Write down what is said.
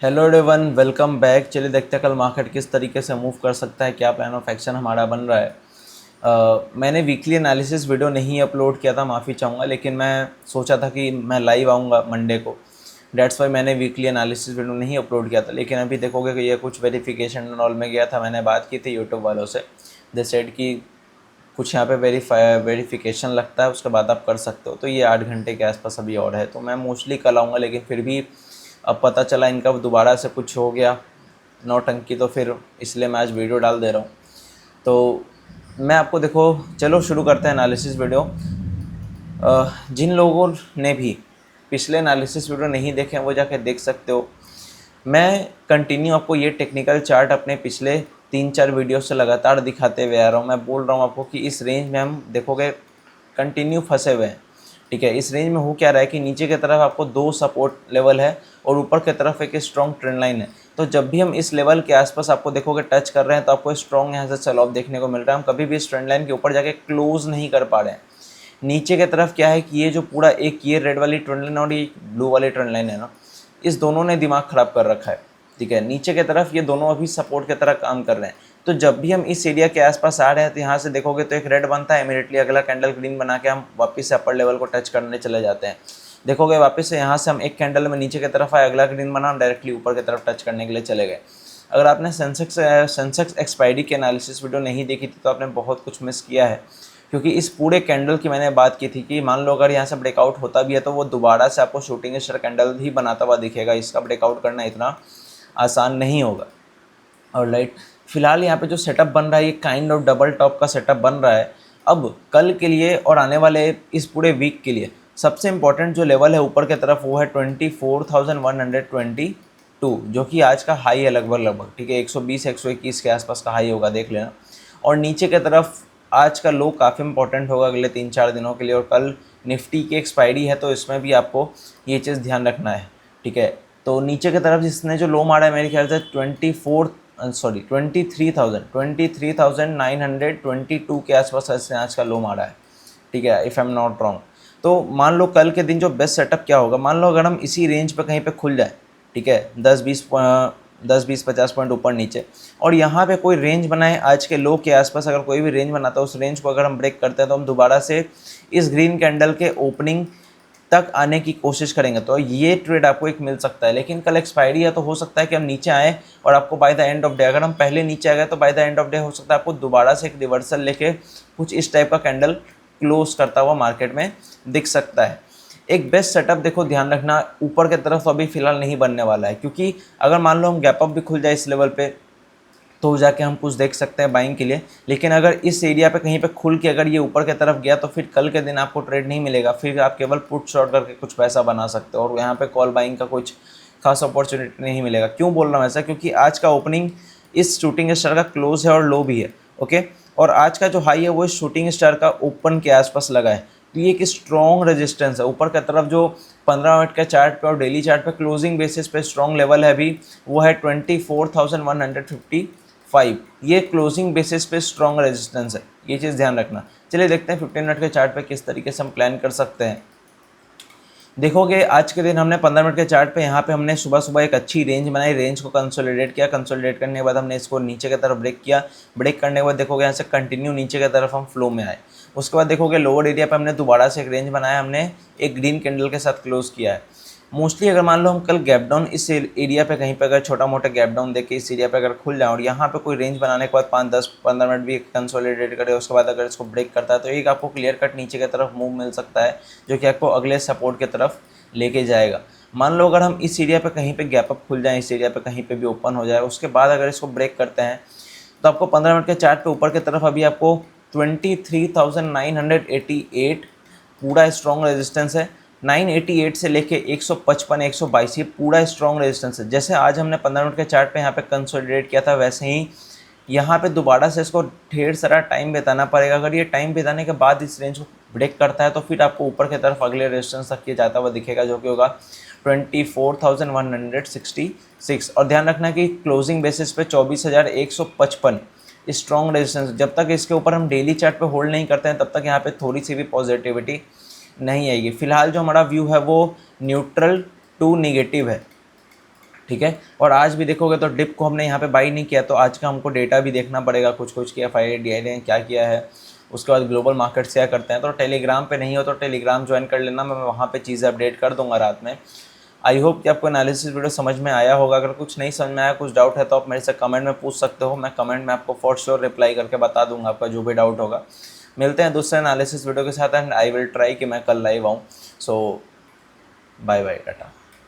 Hello everyone, welcome back. चलिए देखते हैं कल मार्केट किस तरीके से मूव कर सकता है, क्या प्लान ऑफ एक्शन हमारा बन रहा है। मैंने वीकली एनालिसिस वीडियो नहीं अपलोड किया था, माफ़ी चाहूँगा, लेकिन मैं सोचा था कि मैं लाइव आऊँगा मंडे को। डेट्स वाई मैंने वीकली एनालिसिस वीडियो नहीं अपलोड किया था। लेकिन अभी देखोगे कि ये कुछ वेरिफिकेशन एंड ऑल में गया था। मैंने बात की थी यूट्यूब वालों से, दे सेड कि कुछ यहाँ पे वेरिफिकेशन लगता है, उसके बाद आप कर सकते हो। तो ये 8 घंटे के आसपास अभी और है, तो मैं मोस्टली कल आऊँगा। लेकिन फिर भी अब पता चला इनका दोबारा से कुछ हो गया नौटंकी, तो फिर इसलिए मैं आज वीडियो डाल दे रहा हूँ। तो मैं आपको देखो, चलो शुरू करते हैं एनालिसिस वीडियो। जिन लोगों ने भी पिछले एनालिसिस वीडियो नहीं देखे हैं वो जाके देख सकते हो। मैं कंटिन्यू आपको ये टेक्निकल चार्ट अपने पिछले 3-4 वीडियो से लगातार दिखाते हुए आ रहा हूँ। मैं बोल रहा हूँ आपको कि इस रेंज में हम देखोगे कंटिन्यू फंसे हुए हैं। ठीक है, इस रेंज में हो क्या रहा है कि नीचे की तरफ आपको 2 सपोर्ट लेवल है और ऊपर की तरफ एक स्ट्रॉन्ग ट्रेंड लाइन है। तो जब भी हम इस लेवल के आसपास आपको देखोगे टच कर रहे हैं, तो आपको स्ट्रॉन्ग यहाँ से सेल ऑफ देखने को मिल रहा है। हम कभी भी इस ट्रेंड लाइन के ऊपर जाके क्लोज नहीं कर पा रहे हैं। नीचे की तरफ क्या है कि ये जो पूरा एक ये रेड वाली ट्रेंड लाइन और ये ब्लू वाली ट्रेंड लाइन है ना, इस दोनों ने दिमाग ख़राब कर रखा है। ठीक है, नीचे की तरफ ये दोनों अभी सपोर्ट की तरह काम कर रहे हैं। तो जब भी हम इस एरिया के आसपास आ रहे हैं तो यहाँ से देखोगे तो एक रेड बनता है, इमीडिएटली अगला कैंडल ग्रीन बना के हम वापस से अपर लेवल को टच करने चले जाते हैं। देखोगे वापस से यहाँ से हम एक कैंडल में नीचे की तरफ आए, अगला ग्रीन बना, डायरेक्टली ऊपर की तरफ टच करने के लिए चले गए। अगर आपने सेंसेक्स एक्सपायरी की एनालिसिस वीडियो नहीं देखी थी तो आपने बहुत कुछ मिस किया है। क्योंकि इस पूरे कैंडल की मैंने बात की थी कि मान लो अगर यहाँ से ब्रेकआउट होता भी है तो वो दोबारा से आपको शूटिंग स्टार कैंडल ही बनाता हुआ दिखेगा। इसका ब्रेकआउट करना इतना आसान नहीं होगा। और लाइट फिलहाल यहाँ पे जो सेटअप बन रहा है ये काइंड ऑफ डबल टॉप का सेटअप बन रहा है। अब कल के लिए और आने वाले इस पूरे वीक के लिए सबसे इम्पॉर्टेंट जो लेवल है ऊपर की तरफ वो है 24,122, जो कि आज का हाई है लगभग। ठीक है, 120-121 के आसपास का हाई होगा, देख लेना। और नीचे की तरफ आज का लो काफ़ी इंपॉर्टेंट होगा अगले 3-4 दिनों के लिए। और कल निफ्टी की एक्सपायरी है तो इसमें भी आपको ये चीज़ ध्यान रखना है। ठीक है, तो नीचे की तरफ जिसने जो लो मारा है मेरे ख्याल से 23,922 के आसपास इसने आज का लो मारा है। ठीक है, if I am not wrong. तो मान लो कल के दिन जो बेस्ट सेटअप क्या होगा, मान लो अगर हम इसी रेंज पे कहीं पे खुल जाए, ठीक है, 10-20-50 पॉइंट ऊपर नीचे, और यहाँ पे कोई रेंज बनाए आज के लो के आसपास, अगर कोई भी रेंज बनाता है उस रेंज को अगर हम ब्रेक करते हैं तो हम दोबारा से इस ग्रीन कैंडल के ओपनिंग तक आने की कोशिश करेंगे तो ये ट्रेड आपको एक मिल सकता है। लेकिन कल एक्सपायरी है तो हो सकता है कि हम नीचे आए और आपको by the end of day, अगर हम पहले नीचे आ गए तो by the end of day हो सकता है आपको दोबारा से एक रिवर्सल लेके कुछ इस टाइप का कैंडल क्लोज करता हुआ मार्केट में दिख सकता है। एक बेस्ट सेटअप देखो, ध्यान रखना, ऊपर की तरफ तो अभी फिलहाल नहीं बनने वाला है। क्योंकि अगर मान लो हम गैप अप भी खुल जाए इस लेवल पे तो जाके हम कुछ देख सकते हैं बाइंग के लिए। लेकिन अगर इस एरिया पे कहीं पे खुल के अगर ये ऊपर की तरफ गया तो फिर कल के दिन आपको ट्रेड नहीं मिलेगा। फिर आप केवल पुट शॉर्ट करके कुछ पैसा बना सकते हो और यहाँ पे कॉल बाइंग का कुछ खास अपॉर्चुनिटी नहीं मिलेगा। क्यों बोल रहा हूँ ऐसा? क्योंकि आज का ओपनिंग इस शूटिंग स्टार का क्लोज है और लो भी है। ओके, और आज का जो हाई है वो इस शूटिंग स्टार का ओपन के आसपास लगा है। तो ये एक स्ट्रॉन्ग रेजिस्टेंस है ऊपर की तरफ। जो 15 मिनट के चार्ट पे और डेली चार्ट पे क्लोजिंग बेसिस पे स्ट्रॉन्ग लेवल है अभी, वो है 24,155। ये क्लोजिंग बेसिस पे स्ट्रॉन्ग रेजिस्टेंस है, ये चीज़ ध्यान रखना। चलिए देखते हैं 15 मिनट के चार्ट पे किस तरीके से हम प्लान कर सकते हैं। देखोगे आज के दिन हमने 15 मिनट के चार्ट पे यहाँ पे हमने सुबह सुबह एक अच्छी रेंज बनाई, रेंज को कंसोलिडेट किया। कंसोलिडेट करने के बाद हमने इसको नीचे की तरफ ब्रेक किया। ब्रेक करने के बाद देखोगे यहाँ से कंटिन्यू नीचे की तरफ हम फ्लो में आए। उसके बाद देखोगे लोअर एरिया पे हमने दोबारा से एक रेंज बनाया, हमने एक ग्रीन कैंडल के साथ क्लोज किया है। मोस्टली अगर मान लो हम कल गैप डाउन इस एरिया पे कहीं पे अगर छोटा मोटा गैप डाउन देके इस एरिया पे अगर खुल जाए और यहाँ पे कोई रेंज बनाने के बाद 5-10-15 मिनट भी कंसोलिडेट करे, उसके बाद अगर इसको ब्रेक करता है तो एक आपको क्लियर कट नीचे की तरफ मूव मिल सकता है जो कि आपको अगले सपोर्ट की तरफ लेके जाएगा। मान लो अगर हम इस एरिया पे कहीं पे गैप अप खुल जाए, इस एरिया पे कहीं पे भी ओपन हो जाए, उसके बाद अगर इसको ब्रेक करते हैं तो आपको 15 मिनट के चार्ट पे ऊपर की तरफ अभी आपको 23,988 पूरा स्ट्रॉन्ग रेजिस्टेंस है। 988 से लेके 155 122 ये पूरा स्ट्रॉन्ग रेजिस्टेंस है। जैसे आज हमने 15 मिनट के चार्ट पे यहाँ पे कंसोलिडेट किया था, वैसे ही यहाँ पे दोबारा से इसको ढेर सारा टाइम बिताना पड़ेगा। अगर ये टाइम बिताने के बाद इस रेंज को ब्रेक करता है तो फिर आपको ऊपर की तरफ अगले रेजिस्टेंस तक ये जाता हुआ दिखेगा जो कि होगा 24,166। और ध्यान रखना कि क्लोजिंग बेसिस पे 24,155 स्ट्रॉन्ग रेजिस्टेंस। जब तक इसके ऊपर हम डेली चार्ट पे होल्ड नहीं करते हैं तब तक यहाँ पे थोड़ी सी भी पॉजिटिविटी नहीं आएगी। फिलहाल जो हमारा व्यू है वो न्यूट्रल टू नेगेटिव है। ठीक है। और आज भी देखोगे तो डिप को हमने यहाँ पे बाई नहीं किया, तो आज का हमको डेटा भी देखना पड़ेगा कुछ कुछ कि FII ने क्या किया है, उसके बाद ग्लोबल मार्केट क्या करते हैं। तो टेलीग्राम पे नहीं हो तो टेलीग्राम ज्वाइन कर लेना, मैं वहाँ पे चीज़ें अपडेट कर दूँगा रात में। आई होप कि आपको एनालिसिस वीडियो समझ में आया होगा। अगर कुछ नहीं समझ में आया, कुछ डाउट है, तो आप मेरे से कमेंट में पूछ सकते हो। मैं कमेंट में आपको फॉर श्योर रिप्लाई करके बता दूंगा आपका जो भी डाउट होगा। मिलते हैं दूसरे एनालिसिस वीडियो के साथ, एंड आई विल ट्राई कि मैं कल लाइव आऊँ। सो बाय बाय, टाटा।